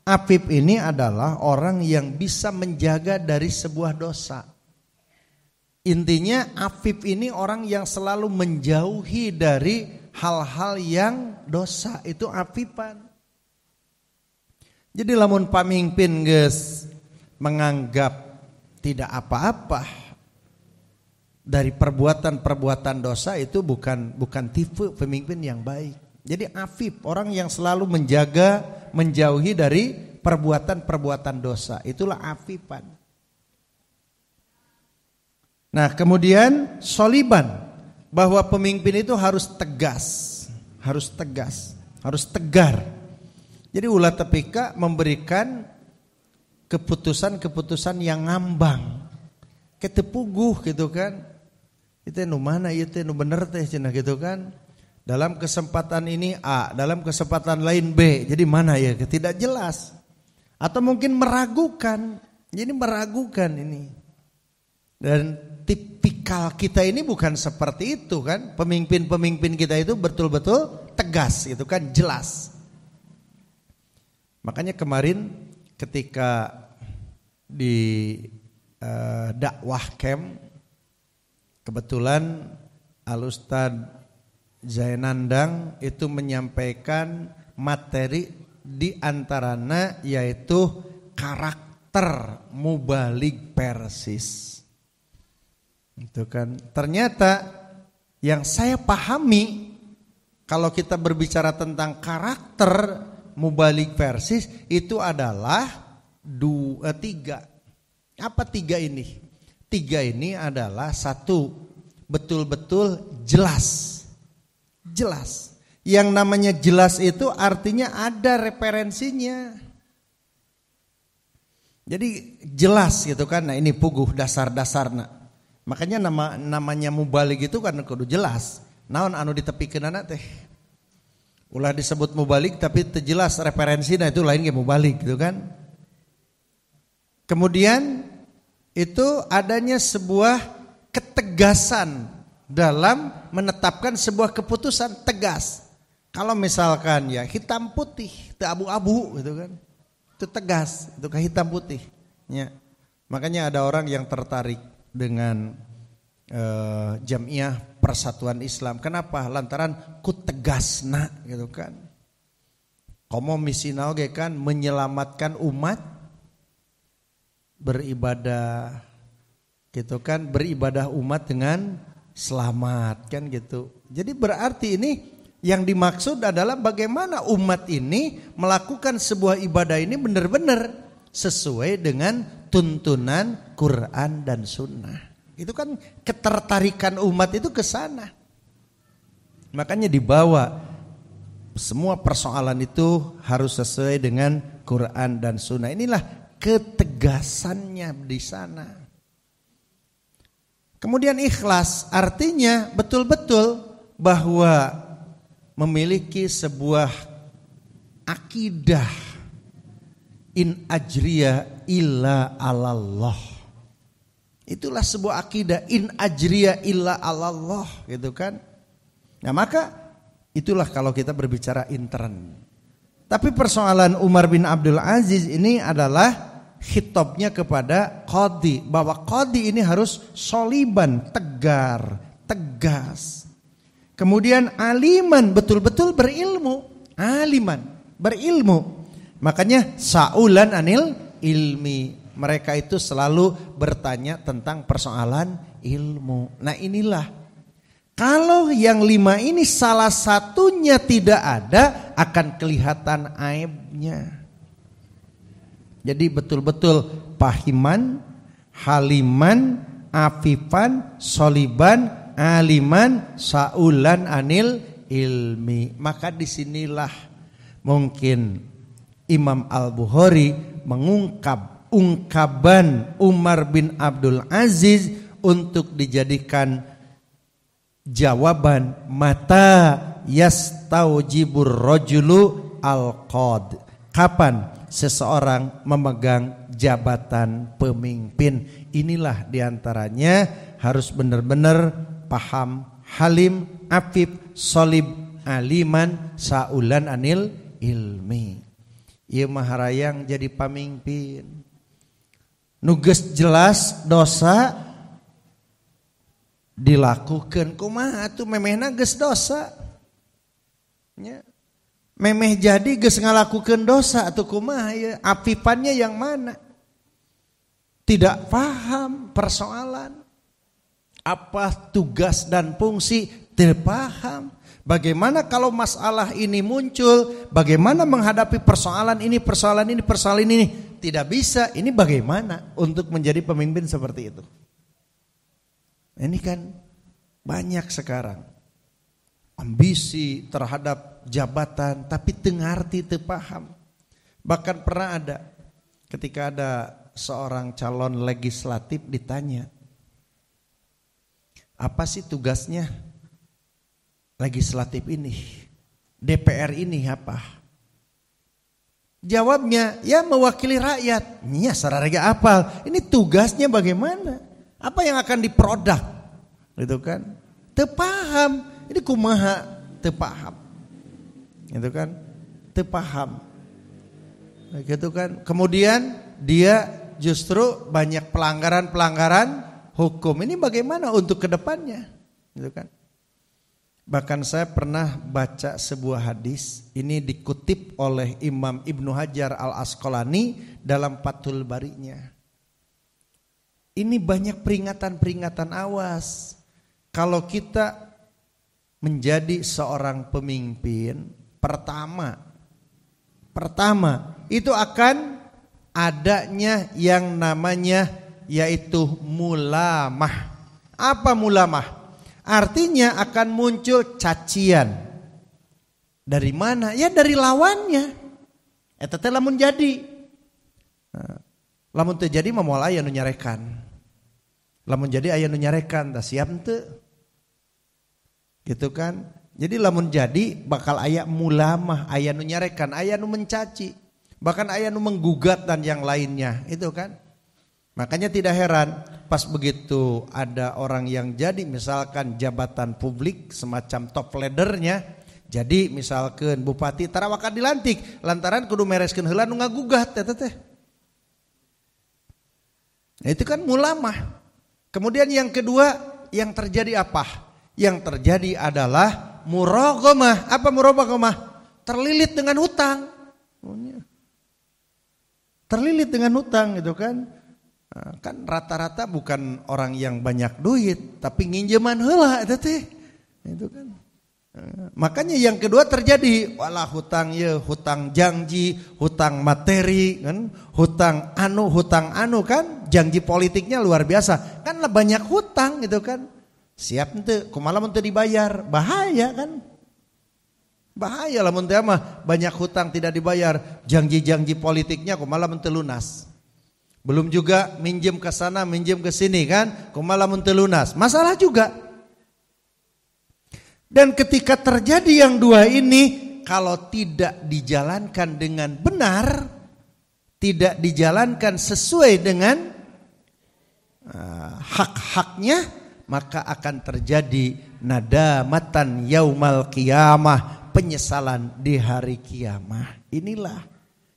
[SPEAKER 1] Afif ini adalah orang yang bisa menjaga dari sebuah dosa. Intinya afif ini orang yang selalu menjauhi dari hal-hal yang dosa. Itu afifan. Jadi lamun pamimpin geus menganggap tidak apa-apa dari perbuatan-perbuatan dosa, itu bukan tipe pemimpin yang baik. Jadi afif, orang yang selalu menjaga, menjauhi dari perbuatan-perbuatan dosa. Itulah afifan. Nah, kemudian soliban, bahwa pemimpin itu harus tegas, harus tegar. Jadi ulah tepika memberikan keputusan-keputusan yang ngambang, ketepuguh gitu kan. Itu nu mana itu nu bener teh cenah gitu kan. Dalam kesempatan ini A, dalam kesempatan lain B. Jadi mana ya? Tidak jelas. Atau mungkin meragukan. Jadi meragukan ini. Dan tipikal kita ini bukan seperti itu kan. Pemimpin-pemimpin kita itu betul-betul tegas, itu kan jelas. Makanya kemarin ketika di dakwah camp, kebetulan Al-Ustadz Zainandang itu menyampaikan materi di antaranya yaitu karakter mubalik persis. Itu kan ternyata yang saya pahami kalau kita berbicara tentang karakter mubalik persis itu adalah tiga. Apa tiga ini? Tiga ini adalah satu, betul-betul jelas. Yang namanya jelas itu artinya ada referensinya. Jadi jelas gitu kan. Nah ini puguh dasar-dasarna. Makanya namanya mubalik itu kan kudu jelas. Naon anu ditepikeunana teh. Ulah disebut mubalik tapi terjelas referensinya, itu lain ge mubalik gitu kan. Kemudian itu adanya sebuah ketegasan dalam menetapkan sebuah keputusan tegas. Kalau misalkan ya hitam putih, itu abu-abu gitu kan. Itu tegas, itu ke hitam putih. Ya. Makanya ada orang yang tertarik dengan Jamiah Persatuan Islam. Kenapa? Lantaran ku tegasna gitu kan. Komo misina oge kan menyelamatkan umat beribadah gitu kan, beribadah umat dengan selamat kan gitu. Jadi berarti ini yang dimaksud adalah bagaimana umat ini melakukan sebuah ibadah ini benar-benar sesuai dengan tuntunan Quran dan Sunnah. Itu kan ketertarikan umat itu ke sana. Makanya dibawa semua persoalan itu harus sesuai dengan Quran dan Sunnah. Inilah ketegasannya di sana. Kemudian ikhlas artinya betul-betul bahwa memiliki sebuah akidah in ajriya illa alallah. Itulah sebuah akidah in ajriya illa alallah gitu kan. Nah maka itulah kalau kita berbicara intern. Tapi persoalan Umar bin Abdul Aziz ini adalah khitabnya kepada qadhi, bahwa qadhi ini harus soliban, tegar, tegas. Kemudian aliman, betul-betul berilmu, aliman, berilmu. Makanya saulan anil ilmi, mereka itu selalu bertanya tentang persoalan ilmu. Nah inilah, kalau yang 5 ini salah satunya tidak ada, akan kelihatan aibnya. Jadi betul-betul pahiman, haliman, afifan, soliban, aliman, saulan anil ilmi. Maka disinilah mungkin Imam Al-Bukhari mengungkap ungkapan Umar bin Abdul Aziz untuk dijadikan jawaban mata yastaujibur rajulu al-qad. Kapan seseorang memegang jabatan pemimpin? Inilah diantaranya harus benar-benar paham, halim, afif, solib, aliman, saulan anil ilmi. Ieu maharayang jadi pamimpin. Nuges jelas dosa dilakukan, kumaha atuh memehna geus dosa nya. Memeh jadi geus ngalakukeun dosa atuh kumaha ya, afifannya yang mana? Tidak paham persoalan apa tugas dan fungsi, tidak paham. Bagaimana kalau masalah ini muncul, bagaimana menghadapi persoalan ini, persoalan ini, persoalan ini, tidak bisa. Ini bagaimana untuk menjadi pemimpin seperti itu? Ini kan banyak sekarang ambisi terhadap jabatan tapi teu ngarti, teu paham. Bahkan pernah ada ketika ada seorang calon legislatif ditanya, apa sih tugasnya legislatif ini, DPR ini apa? Jawabnya, ya mewakili rakyat. Nya sararega apal, ini tugasnya bagaimana? Apa yang akan diproduk, gitu kan? Teu paham, ini kumaha teu paham, gitu kan? Teu paham, gitu kan? Kemudian dia justru banyak pelanggaran hukum. Ini bagaimana untuk kedepannya, gitu kan? Bahkan saya pernah baca sebuah hadis, ini dikutip oleh Imam Ibnu Hajar Al-Asqalani dalam Fathul Barinya. Ini banyak peringatan-peringatan, awas. Kalau kita menjadi seorang pemimpin, pertama itu akan adanya yang namanya yaitu mulamah. Apa mulamah? Artinya akan muncul cacian. Dari mana? Ya dari lawannya. Eta teh lamun jadi. Lamun teu jadi mah moal aya nu nyarekan. Lamun jadi aya nu nyarekan, tah siap teu? Gitu kan? Jadi lamun jadi bakal aya mulamah, aya nu nyarekan, aya nu mencaci, bahkan aya nu menggugat dan yang lainnya, itu kan? Makanya tidak heran pas begitu ada orang yang jadi misalkan jabatan publik semacam top leadernya, jadi misalkan bupati tarawakan dilantik lantaran kudu mereskeun heula nu ngagugat eta teh. Nah, itu kan mulamah. Kemudian yang kedua yang terjadi apa? Yang terjadi adalah muraghamah. Apa muraghamah? Terlilit dengan hutang. Terlilit dengan hutang gitu kan. Kan rata-rata bukan orang yang banyak duit tapi nginjeman heula eta teh. Itu kan. Makanya yang kedua terjadi walah hutang ye, hutang janji, hutang materi kan, hutang anu kan, janji politiknya luar biasa. Kan banyak hutang gitu kan. Siap henteu kumaha mun teu dibayar, bahaya kan. Bahaya lamun teh mah banyak hutang tidak dibayar, janji-janji politiknya kumaha mun teu lunas. Belum juga minjem ke sana, minjem ke sini kan, kumaha mun teu lunas. Masalah juga. Dan ketika terjadi yang dua ini, kalau tidak dijalankan dengan benar, tidak dijalankan sesuai dengan hak-haknya, maka akan terjadi nadamatan yaumal qiyamah, penyesalan di hari kiamat. Inilah.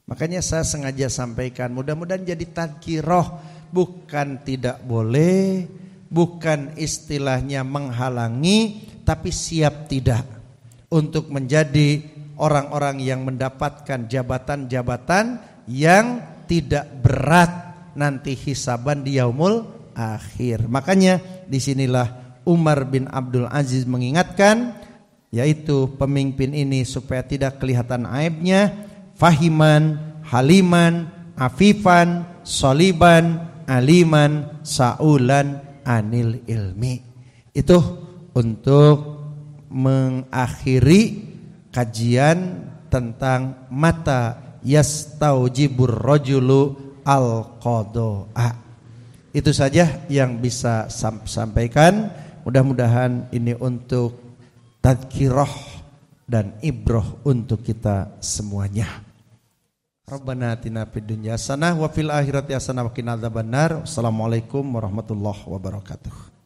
[SPEAKER 1] Makanya saya sengaja sampaikan, mudah-mudahan jadi tadhkirah, bukan tidak boleh, bukan istilahnya menghalangi, tapi siap tidak untuk menjadi orang-orang yang mendapatkan jabatan-jabatan yang tidak berat nanti hisaban di yaumul akhir. Makanya disinilah Umar bin Abdul Aziz mengingatkan, yaitu pemimpin ini supaya tidak kelihatan aibnya, fahiman, haliman, afifan, soliban, aliman, saulan, anil ilmi. Itu untuk mengakhiri kajian tentang mata yastaujibur rajulu al-qada'a. Itu saja yang bisa sampaikan. Mudah-mudahan ini untuk tadhkirah dan ibroh untuk kita semuanya. Rabbana atina fid dunya hasanah wa fil akhirati hasanah wa qina adzabannar. Assalamualaikum warahmatullahi wabarakatuh.